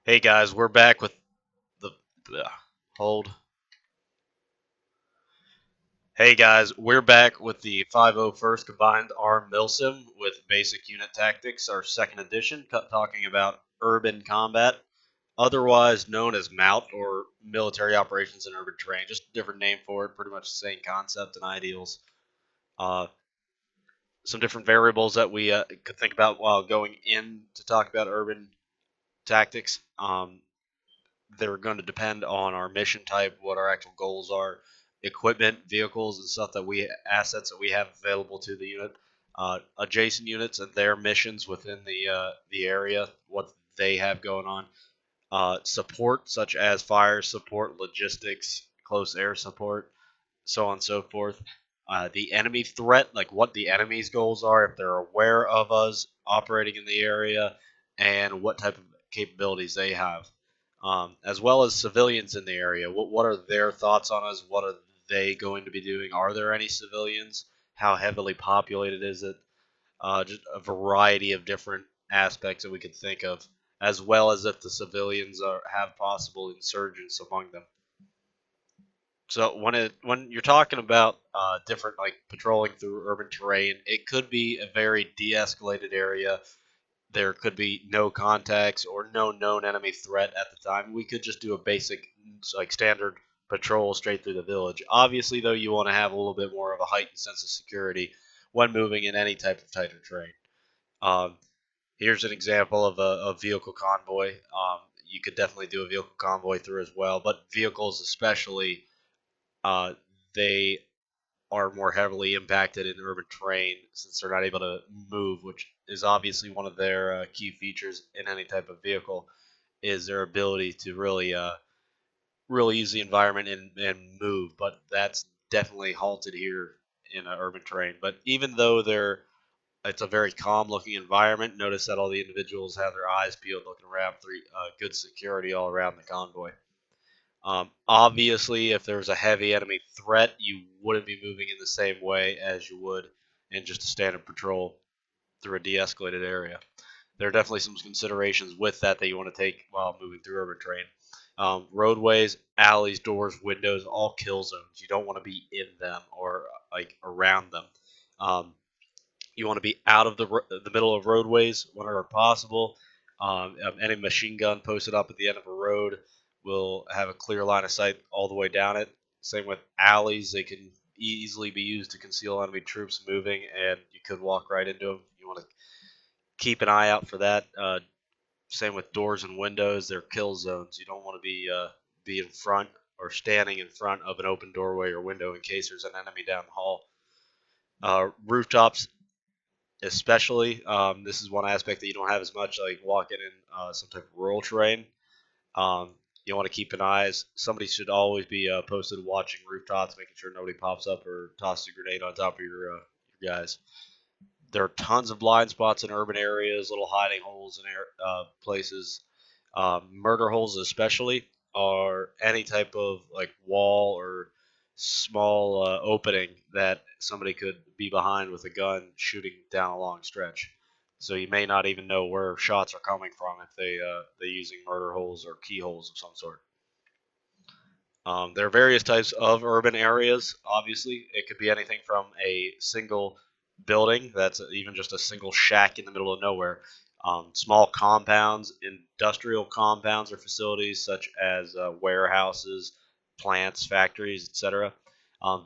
Hey guys, we're back with the hold. Hey guys, we're back with the 501st Combined Arm Milsim with Basic Unit Tactics, our second edition, talking about urban combat, otherwise known as MOUT or military operations in urban terrain. Just a different name for it, pretty much the same concept and ideals. Uh, some different variables that we could think about while going in to talk about urban tactics. They're going to depend on our mission type, what our actual goals are, equipment, vehicles, and stuff that we assets that we have available to the unit, adjacent units and their missions within the area, what they have going on, support such as fire support, logistics, close air support, so on and so forth. The enemy threat, like what the enemy's goals are, if they're aware of us operating in the area, and what type of capabilities they have, as well as civilians in the area. What are their thoughts on us? What are they going to be doing? Are there any civilians? How heavily populated is it? Just a variety of different aspects that we could think of, as well as if the civilians have possible insurgents among them. So when you're talking about different like patrolling through urban terrain, it could be a very de-escalated area. There could be no contacts or no known enemy threat at the time. We could just do a basic like standard patrol straight through the village. Obviously, though, you want to have a little bit more of a heightened sense of security when moving in any type of tighter terrain. Um, Here's an example of a vehicle convoy. You could definitely do a vehicle convoy through as well, but vehicles especially, uh, they are more heavily impacted in urban terrain since they're not able to move, which is obviously one of their key features in any type of vehicle, is their ability to really use the environment and move. But that's definitely halted here in urban terrain. But even though it's a very calm looking environment, notice that all the individuals have their eyes peeled looking around for good security all around the convoy. Obviously, if there was a heavy enemy threat, you wouldn't be moving in the same way as you would in just a standard patrol through a de-escalated area. There are definitely some considerations with that you want to take while moving through urban terrain. Roadways, alleys, doors, windows, all kill zones. You don't want to be in them or like around them. Um, you want to be out of the middle of roadways whenever possible. Any machine gun posted up at the end of a road will have a clear line of sight all the way down it. Same with alleys; they can easily be used to conceal enemy troops moving, and you could walk right into them. You want to keep an eye out for that. Same with doors and windows; they're kill zones. You don't want to be in front or standing in front of an open doorway or window in case there's an enemy down the hall. Rooftops especially. This is one aspect that you don't have as much, like walking in some type of rural terrain. Um, you want to keep an eye. Somebody should always be posted watching rooftops, making sure nobody pops up or tosses a grenade on top of your guys. There are tons of blind spots in urban areas, little hiding holes in places. Murder holes, especially, are any type of like wall or small opening that somebody could be behind with a gun shooting down a long stretch. So you may not even know where shots are coming from if they're using murder holes or keyholes of some sort. There are various types of urban areas. Obviously, it could be anything from a single building that's even just a single shack in the middle of nowhere. Small compounds, industrial compounds or facilities such as warehouses, plants, factories, etc.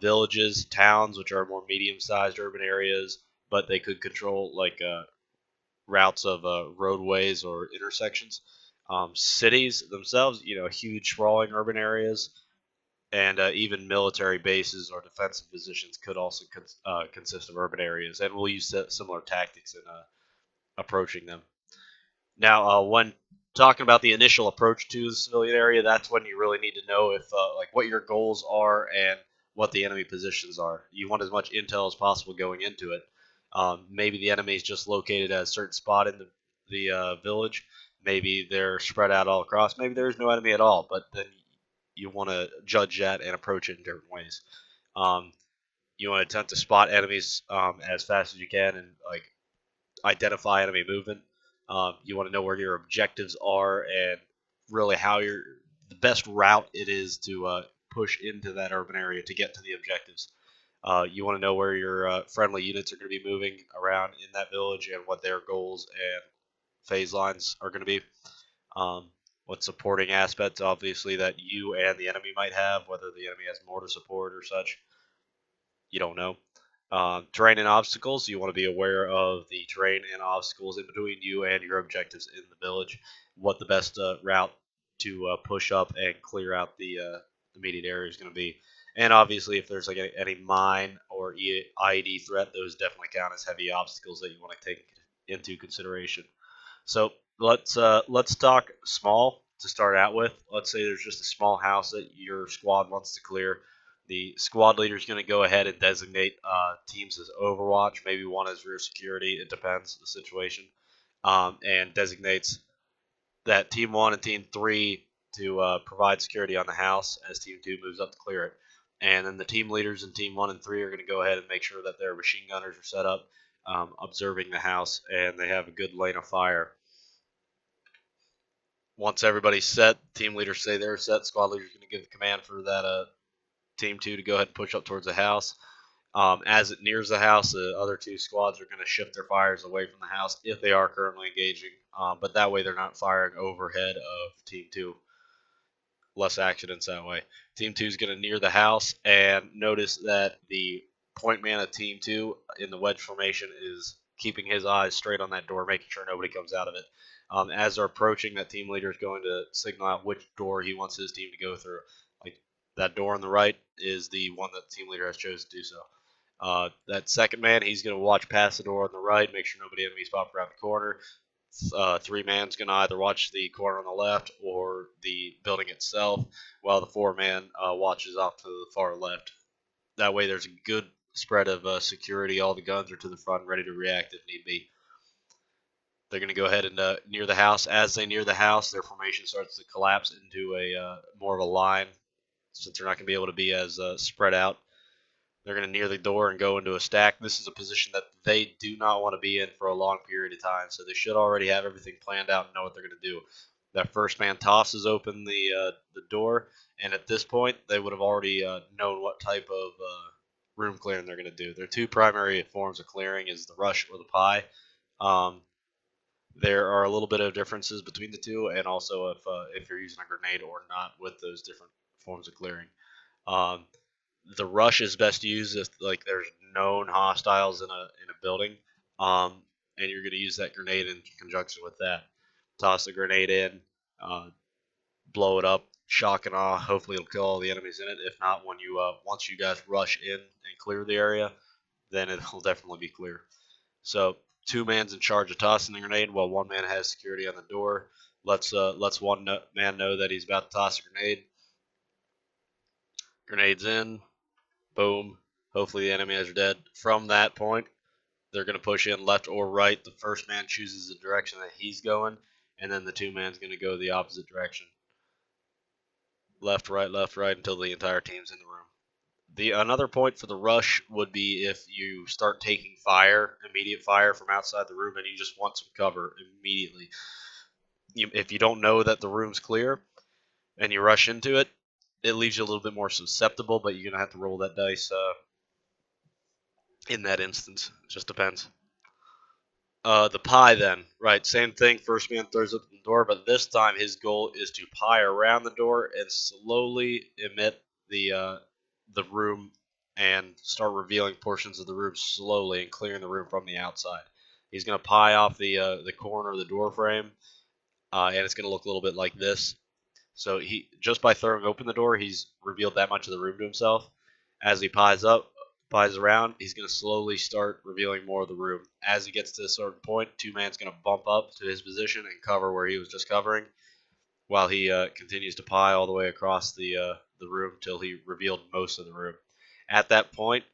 Villages, towns, which are more medium-sized urban areas, but they could control like routes of roadways or intersections. Cities themselves, huge sprawling urban areas, and even military bases or defensive positions could also consist of urban areas, and we'll use similar tactics in approaching them. Now, when talking about the initial approach to the civilian area, that's when you really need to know if like what your goals are and what the enemy positions are. You want as much intel as possible going into it. Maybe the enemy is just located at a certain spot in the village. Maybe they're spread out all across. Maybe there's no enemy at all. But then you want to judge that and approach it in different ways. Um, you want to attempt to spot enemies as fast as you can and like identify enemy movement. You want to know where your objectives are and really how the best route it is to push into that urban area to get to the objectives. You want to know where your friendly units are going to be moving around in that village and what their goals and phase lines are going to be. Um, what supporting aspects, obviously, that you and the enemy might have, whether the enemy has mortar support or such, you don't know. Terrain and obstacles, you want to be aware of the terrain and obstacles in between you and your objectives in the village, what the best route to push up and clear out the immediate area is going to be. And obviously, if there's like any mine or IED threat, those definitely count as heavy obstacles that you want to take into consideration. So let's talk small to start out with. Let's say there's just a small house that your squad wants to clear. The squad leader is going to go ahead and designate teams as Overwatch, maybe one as rear security. It depends the situation, and designates that Team 1 and Team 3 to provide security on the house as Team 2 moves up to clear it. And then the team leaders in Team 1 and 3 are going to go ahead and make sure that their machine gunners are set up, observing the house, and they have a good lane of fire. Once everybody's set, team leaders say they're set. Squad leader's going to give the command for that Team 2 to go ahead and push up towards the house. As it nears the house, the other two squads are going to shift their fires away from the house if they are currently engaging, but that way they're not firing overhead of Team 2. Less accidents that way. Team 2 is going to near the house, and notice that the point man of Team 2 in the wedge formation is keeping his eyes straight on that door, making sure nobody comes out of it. As they're approaching, that team leader is going to signal out which door he wants his team to go through. Like that door on the right is the one that the team leader has chosen to do so. That second man, he's going to watch past the door on the right, make sure nobody enemies pop around the corner. Three man's going to either watch the corner on the left or the building itself, while the four man watches off to the far left. That way, there's a good spread of security. All the guns are to the front, ready to react if need be. They're going to go ahead and near the house. As they near the house, their formation starts to collapse into a more of a line, since they're not going to be able to be as spread out. They're going to near the door and go into a stack. This is a position that they do not want to be in for a long period of time, so they should already have everything planned out and know what they're going to do. That first man tosses open the door, and at this point, they would have already known what type of room clearing they're going to do. Their two primary forms of clearing is the rush or the pie. There are a little bit of differences between the two, and also if you're using a grenade or not with those different forms of clearing. The rush is best used if like there's known hostiles in a building, and you're going to use that grenade in conjunction with that. Toss the grenade in, blow it up, shock and awe. Hopefully, it'll kill all the enemies in it. If not, when you once you guys rush in and clear the area, then it will definitely be clear. So two man's in charge of tossing the grenade, while one man has security on the door. Let's one man know that he's about to toss a grenade. Grenade's in. Boom. Hopefully the enemies are dead. From that point, they're going to push in left or right. The first man chooses the direction that he's going, and then the two man's going to go the opposite direction. Left, right, until the entire team's in the room. Another point for the rush would be if you start taking fire, immediate fire from outside the room, and you just want some cover immediately. If you don't know that the room's clear and you rush into it, it leaves you a little bit more susceptible, but you're going to have to roll that dice in that instance. It just depends. The pie then, right, same thing. First man throws up the door, but this time his goal is to pie around the door and slowly emit the room and start revealing portions of the room slowly and clearing the room from the outside. He's going to pie off the corner of the door frame, and it's going to look a little bit like this. So he just by throwing open the door, he's revealed that much of the room to himself. As he pies around, he's going to slowly start revealing more of the room. As he gets to a certain point, two man's going to bump up to his position and cover where he was just covering, while he continues to pie all the way across the room till he revealed most of the room. At that point,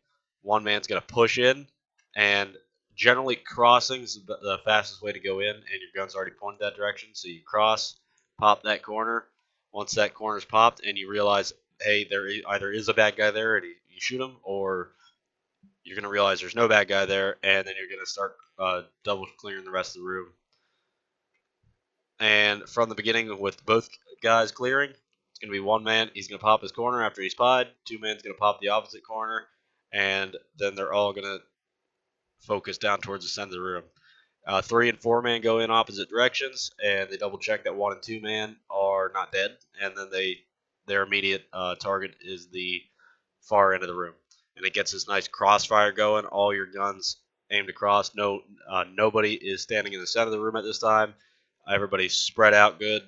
one man's going to push in, and generally crossing is the fastest way to go in, and your gun's already pointed that direction. So you cross, pop that corner. Once that corner's popped and you realize, hey, there either is a bad guy there and you shoot him, or you're going to realize there's no bad guy there, and then you're going to start double clearing the rest of the room. And from the beginning, with both guys clearing. It's going to be one man. He's going to pop his corner after he's pied. Two men's going to pop the opposite corner, and then they're all going to focus down towards the center of the room. 3 and 4 man go in opposite directions, and they double check that 1 and 2 man are not dead, and then their immediate target is the far end of the room, and it gets this nice crossfire going. All your guns aimed across. Nobody is standing in the center of the room at this time. Everybody's spread out good.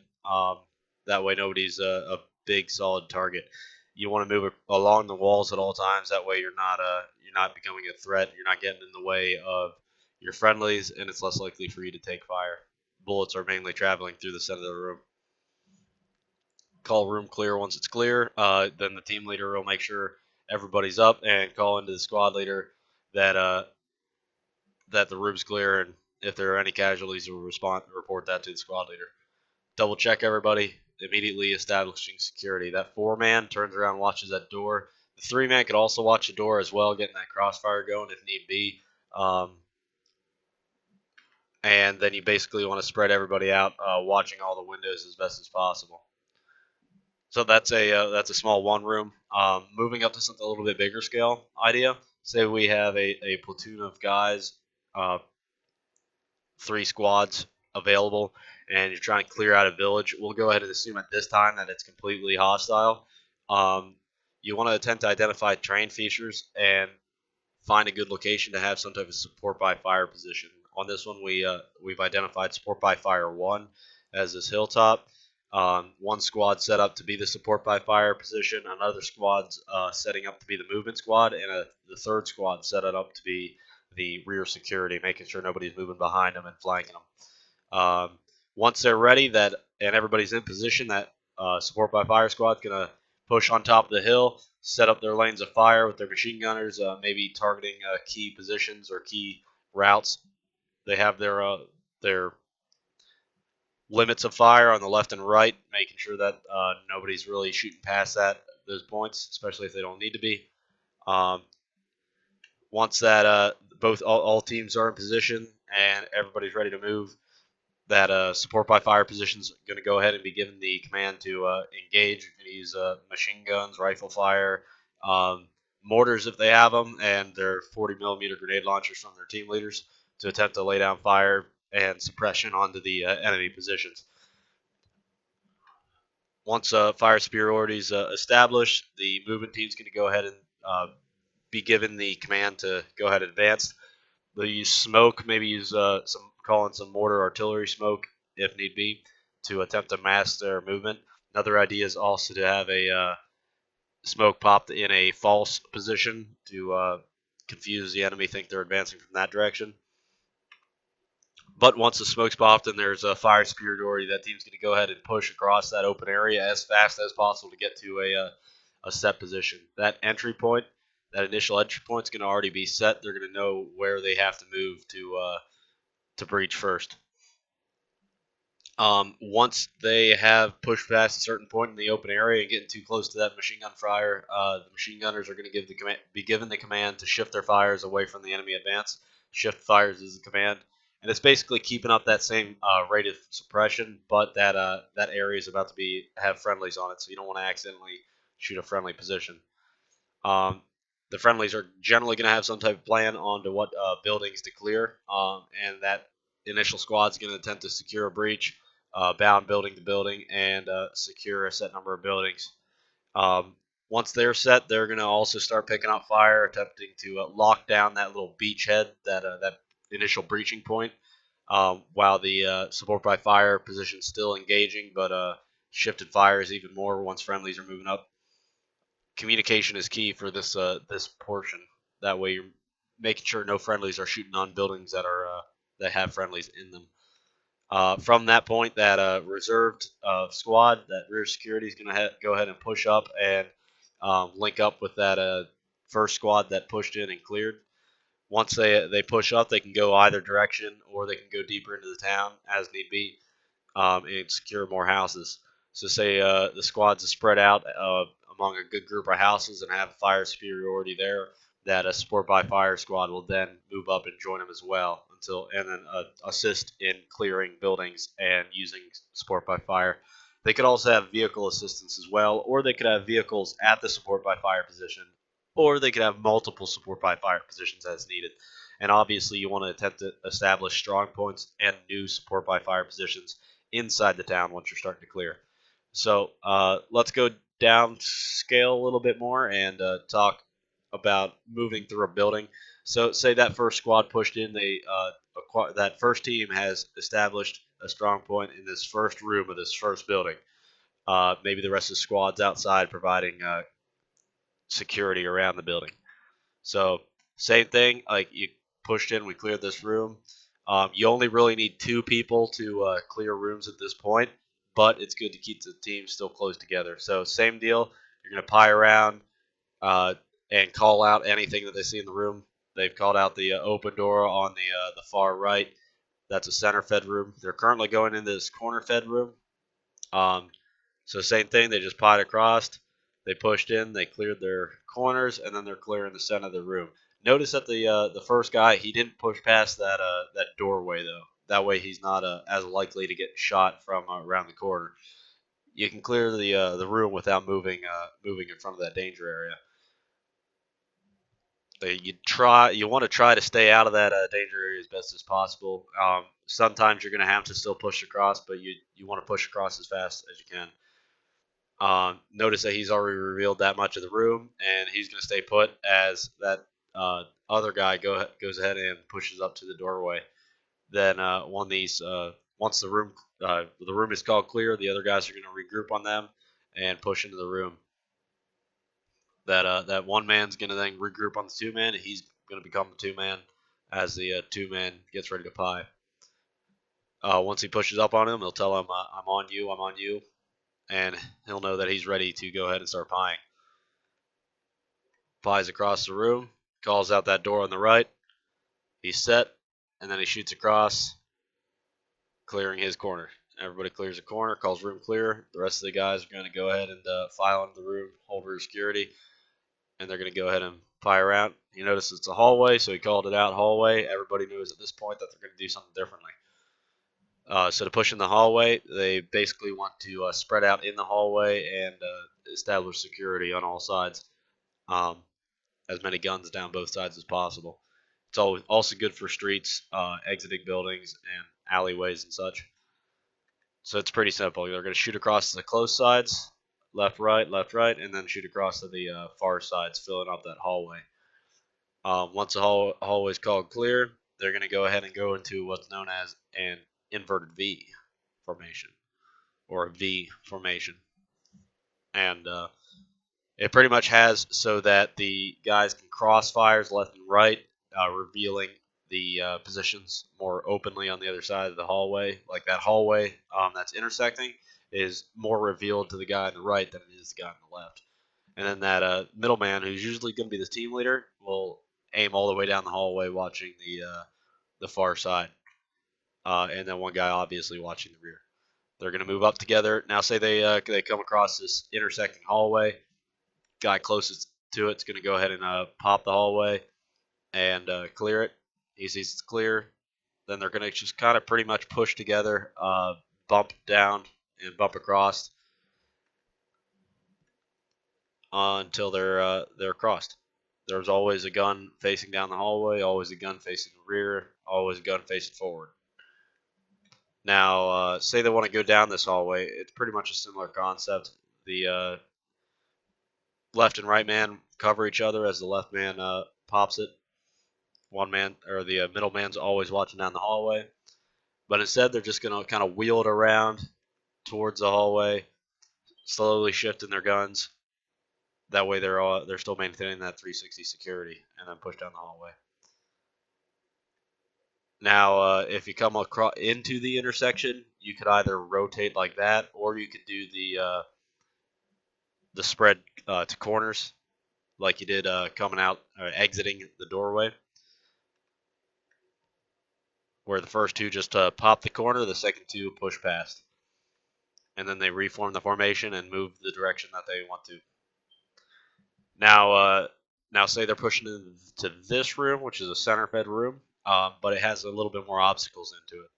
That way, nobody's a big solid target. You want to move along the walls at all times. That way, you're not becoming a threat. You're not getting in the way of your friendlies, and it's less likely for you to take fire. Bullets are mainly traveling through the center of the room. Call room clear once it's clear. Then the team leader will make sure everybody's up and call into the squad leader that the room's clear, and if there are any casualties, we'll report that to the squad leader. Double check everybody, immediately establishing security. That 4 man turns around and watches that door. The 3 man could also watch the door as well, getting that crossfire going if need be. And then you basically want to spread everybody out, watching all the windows as best as possible. So that's a small one room. Moving up to something a little bit bigger scale idea. Say we have a platoon of guys, 3 squads available, and you're trying to clear out a village. We'll go ahead and assume at this time that it's completely hostile. You want to attempt to identify terrain features and find a good location to have some type of support by fire position. On this one, we've identified support by fire 1 as this hilltop. One squad set up to be the support by fire position, another squad's setting up to be the movement squad, and the third squad set it up to be the rear security, making sure nobody's moving behind them and flanking them. Once they're ready and everybody's in position, that support by fire squad's going to push on top of the hill, set up their lanes of fire with their machine gunners, maybe targeting key positions or key routes. They have their limits of fire on the left and right, making sure that nobody's really shooting past those points, especially if they don't need to be. Once that all teams are in position and everybody's ready to move, that support by fire position is going to go ahead and be given the command to engage. You can use machine guns, rifle fire, mortars if they have them, and their 40 millimeter grenade launchers from their team leaders to attempt to lay down fire and suppression onto the enemy positions. Once fire superiority is established, the movement team is going to go ahead and be given the command to go ahead and advance. They'll use smoke, maybe use call in some mortar artillery smoke if need be to attempt to mask their movement. Another idea is also to have a smoke popped in a false position to confuse the enemy, think they're advancing from that direction. But once the smoke's popped and there's a fire superiority, that team's going to go ahead and push across that open area as fast as possible to get to a set position. That entry point, that initial entry point, is going to already be set. They're going to know where they have to move to breach first. Once they have pushed past a certain point in the open area and getting too close to that machine gun fire, the machine gunners are going to be given the command to shift their fires away from the enemy advance. Shift fires is the command, and it's basically keeping up that same rate of suppression, but that area is about to have friendlies on it, so you don't want to accidentally shoot a friendly position. The friendlies are generally going to have some type of plan on to what buildings to clear, and that initial squad is going to attempt to secure a breach, bound building to building, and secure a set number of buildings. Once they're set, they're going to also start picking up fire, attempting to lock down that little beachhead, that initial breaching point, while the support by fire position is still engaging, but shifted fires even more once friendlies are moving up. Communication is key for this portion. That way, you're making sure no friendlies are shooting on buildings that have friendlies in them. From that point, that reserved squad, that rear security, is going to go ahead and push up and link up with that first squad that pushed in and cleared. Once they push up, they can go either direction, or they can go deeper into the town as need be, and secure more houses. So say the squads are spread out among a good group of houses and have fire superiority there, that a support by fire squad will then move up and join them as well, and then assist in clearing buildings and using support by fire. They could also have vehicle assistance as well, or they could have vehicles at the support by fire position, or they could have multiple support by fire positions as needed. And obviously, you want to attempt to establish strong points and new support by fire positions inside the town once you're starting to clear. So let's go down scale a little bit more and talk about moving through a building. So say that first squad pushed in, that first team has established a strong point in this first room of this first building. Maybe the rest of the squad's outside providing security around the building. So same thing, like you pushed in, we cleared this room. You only really need 2 people to clear rooms at this point, but it's good to keep the team still close together. So same deal, you're going to pie around uh, and call out anything that they see in the room. They've called out the open door on the far right. That's a center fed room. They're currently going into this corner fed room. Um, so same thing, they just pied across. They pushed in, they cleared their corners, and then they're clearing the center of the room. Notice that the first guy, he didn't push past that doorway though. That way he's not as likely to get shot from around the corner. You can clear the room without moving in front of that danger area. You want to try to stay out of that danger area as best as possible. Sometimes you're going to have to still push across, but you want to push across as fast as you can. Notice that he's already revealed that much of the room, and he's going to stay put as that other guy goes ahead and pushes up to the doorway. Then once the room is called clear, the other guys are going to regroup on them and push into the room. That one man's going to then regroup on the 2-man, and he's going to become the 2-man as the 2-man gets ready to pie. Once he pushes up on him, he'll tell him, I'm on you, and he'll know that he's ready to go ahead and start pieing. Pies across the room, calls out that door on the right. He's set, and then he shoots across, clearing his corner. Everybody clears a corner, calls room clear. The rest of the guys are going to go ahead and file into the room, hold for security, and they're going to go ahead and pie around. You notice it's a hallway, so he called it out hallway. Everybody knows at this point that they're going to do something differently. So to push in the hallway, they basically want to spread out in the hallway and establish security on all sides. As many guns down both sides as possible. It's also good for streets, exiting buildings, and alleyways and such. So it's pretty simple. They're going to shoot across to the close sides, left, right, and then shoot across to the far sides, filling up that hallway. Once the hallway is called clear, they're going to go ahead and go into what's known as an inverted V formation, or a V formation. And it pretty much has so that the guys can cross fires left and right, revealing the positions more openly on the other side of the hallway. Like that hallway that's intersecting is more revealed to the guy on the right than it is the guy on the left. And then that middleman, who's usually going to be the team leader, will aim all the way down the hallway, watching the far side, and then one guy obviously watching the rear. They're going to move up together. Now, say they come across this intersecting hallway. Guy closest to it's going to go ahead and pop the hallway and clear it. He sees it's clear. Then they're going to just kind of pretty much push together, bump down and bump across until they're crossed. There's always a gun facing down the hallway, always a gun facing the rear, always a gun facing forward. Now, say they want to go down this hallway. It's pretty much a similar concept. The left and right man cover each other as the left man pops it. One man, or the middle man's always watching down the hallway. But instead, they're just going to kind of wheel it around towards the hallway, slowly shifting their guns. That way, they're still maintaining that 360 security, and then push down the hallway. Now, if you come across into the intersection, you could either rotate like that, or you could do the spread to corners, like you did coming out or exiting the doorway, where the first 2 just pop the corner, the second 2 push past. And then they reform the formation and move the direction that they want to. Now say they're pushing into this room, which is a center fed room, but it has a little bit more obstacles into it.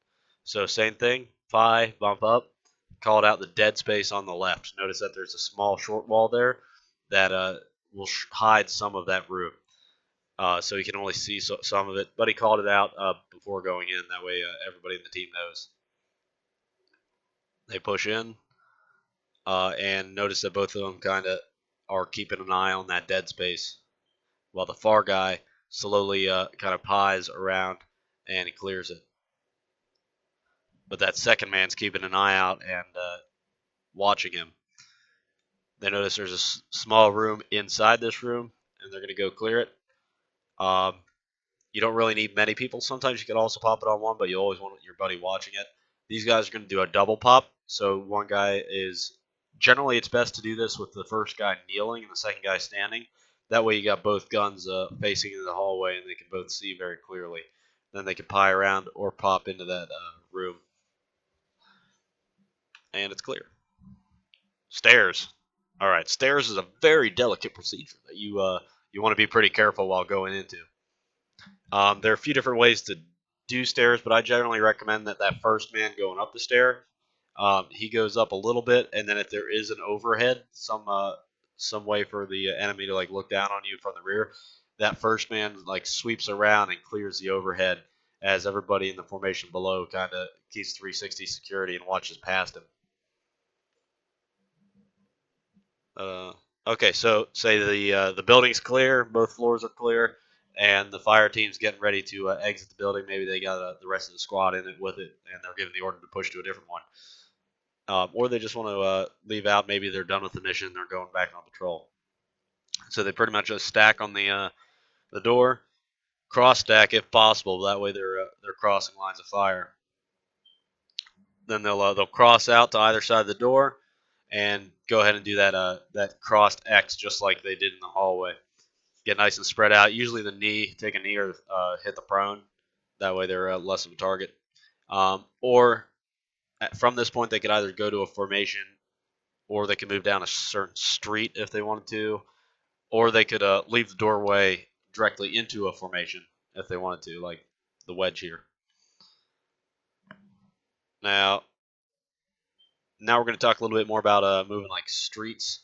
So same thing, pie, bump up, called out the dead space on the left. Notice that there's a small short wall there that will hide some of that room. So he can only see some of it, but he called it out before going in. That way everybody in the team knows. They push in, and notice that both of them kind of are keeping an eye on that dead space, while the far guy slowly kind of pies around and he clears it. But that second man's keeping an eye out and watching him. They notice there's a small room inside this room, and they're going to go clear it. You don't really need many people. Sometimes you can also pop it on one, but you always want your buddy watching it. These guys are going to do a double pop. So one guy is generally it's best to do this with the first guy kneeling and the second guy standing. That way you got both guns facing into the hallway and they can both see very clearly. Then they can pie around or pop into that room. And it's clear. Stairs. All right, stairs is a very delicate procedure that you want to be pretty careful while going into. There are a few different ways to do stairs, but I generally recommend that first man going up the stair, he goes up a little bit, and then if there is an overhead, some way for the enemy to like look down on you from the rear, that first man like sweeps around and clears the overhead as everybody in the formation below kind of keeps 360 security and watches past him. Okay, so say the building's clear, both floors are clear, and the fire team's getting ready to exit the building. Maybe they got the rest of the squad in it with it, and they're giving the order to push to a different one. Or they just want to leave out. Maybe they're done with the mission, they're going back on patrol. So they pretty much just stack on the door, cross stack if possible. That way they're crossing lines of fire. Then they'll cross out to either side of the door and go ahead and do that crossed X just like they did in the hallway. Get nice and spread out. Usually take a knee or hit the prone. That way they're less of a target. Or from this point they could either go to a formation, or they could move down a certain street if they wanted to, or they could leave the doorway directly into a formation if they wanted to, like the wedge here. Now we're going to talk a little bit more about moving like streets.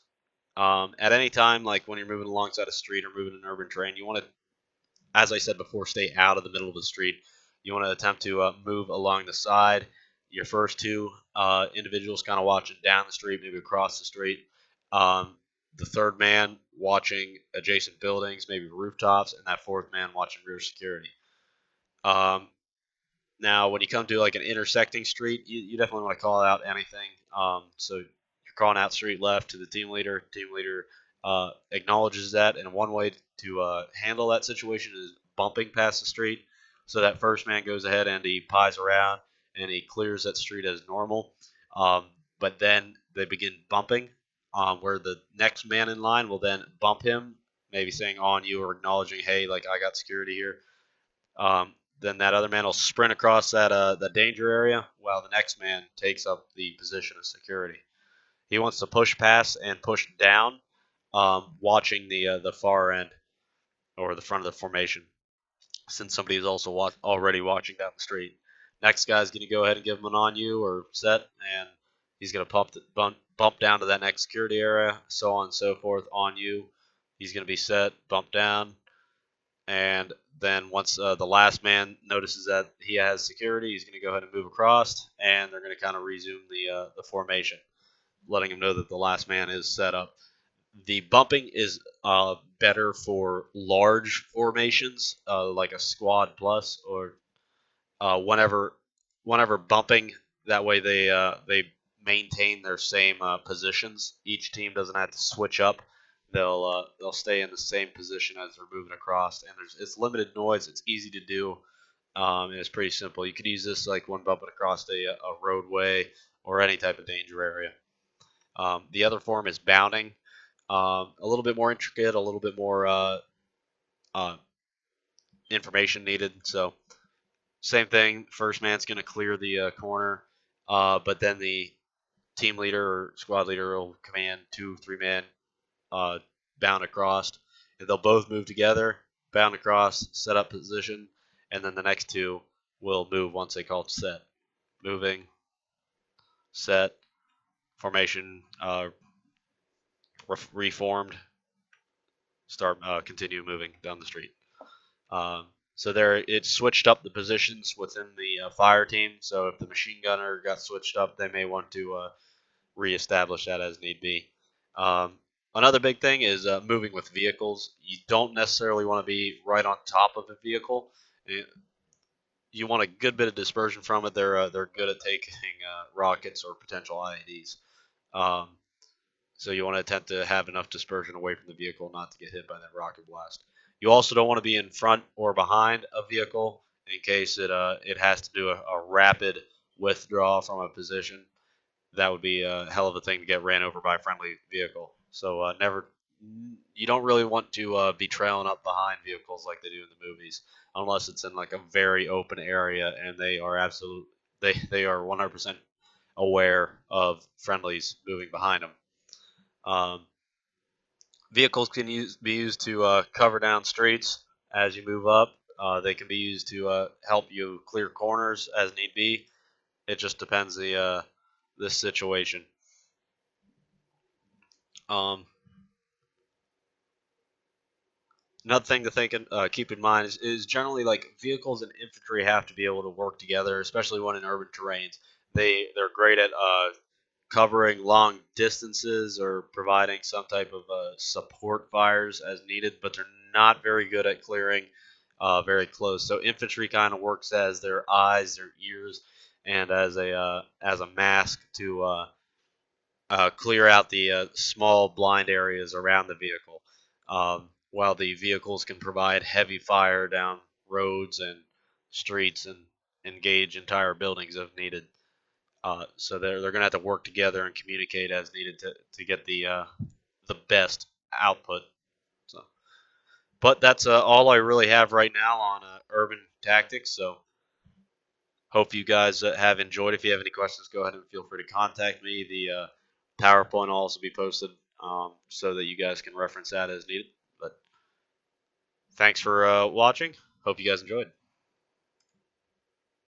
At any time, like when you're moving alongside a street or moving an urban terrain, you want to, as I said before, stay out of the middle of the street. You want to attempt to move along the side. Your first two individuals kind of watching down the street, maybe across the street. The third man watching adjacent buildings, maybe rooftops, and that fourth man watching rear security. Now, when you come to like an intersecting street, you definitely want to call out anything. So you're calling out street left to the team leader. Team leader acknowledges that, and one way to handle that situation is bumping past the street. So that first man goes ahead and he pies around and he clears that street as normal. But then they begin bumping, where the next man in line will then bump him, maybe saying on you or acknowledging, hey, like I got security here. Then that other man will sprint across that danger area while the next man takes up the position of security. He wants to push past and push down, watching the far end or the front of the formation, since somebody is also already watching down the street. Next guy's going to go ahead and give him an on you or set, and he's going to bump down to that next security area, so on and so forth. On you, he's going to be set, bump down, and then once the last man notices that he has security, he's going to go ahead and move across, and they're going to kind of resume the formation, letting him know that the last man is set up. The bumping is better for large formations, like a squad plus, or whenever bumping. That way they maintain their same positions. Each team doesn't have to switch up. They'll stay in the same position as they're moving across, and it's limited noise. It's easy to do, and it's pretty simple. You could use this like when bumping across a roadway or any type of danger area. The other form is bounding. A little bit more intricate, a little bit more information needed. So same thing. First man's going to clear the corner, but then the team leader or squad leader will command 2-3 men bound across, and they'll both move together, bound across, set up position, and then the next two will move once they call it set. Moving, set, formation reformed, start continue moving down the street. So there, it switched up the positions within the fire team. So if the machine gunner got switched up, they may want to reestablish that as need be. Um, Another big thing is moving with vehicles. You don't necessarily want to be right on top of a vehicle. You want a good bit of dispersion from it. They're good at taking rockets or potential IEDs. Um, so you want to attempt to have enough dispersion away from the vehicle not to get hit by that rocket blast. You also don't want to be in front or behind a vehicle in case it has to do a rapid withdraw from a position. That would be a hell of a thing to get ran over by a friendly vehicle. So never, you don't really want to be trailing up behind vehicles like they do in the movies, unless it's in like a very open area and they are they are 100% aware of friendlies moving behind them. Um, Vehicles can be used to cover down streets as you move up. They can be used to help you clear corners as need be. It just depends the situation. Um, Another thing to keep in mind is generally like vehicles and infantry have to be able to work together, especially when in urban terrains. They're great at covering long distances or providing some type of support fires as needed, but they're not very good at clearing very close. So infantry kind of works as their eyes, their ears, and as a mask to clear out the small blind areas around the vehicle, while the vehicles can provide heavy fire down roads and streets and engage entire buildings if needed. So they're going to have to work together and communicate as needed to get the best output. So, but that's all I really have right now on urban tactics. So hope you guys have enjoyed. If you have any questions, go ahead and feel free to contact me. The PowerPoint will also be posted so that you guys can reference that as needed. But thanks for watching. Hope you guys enjoyed.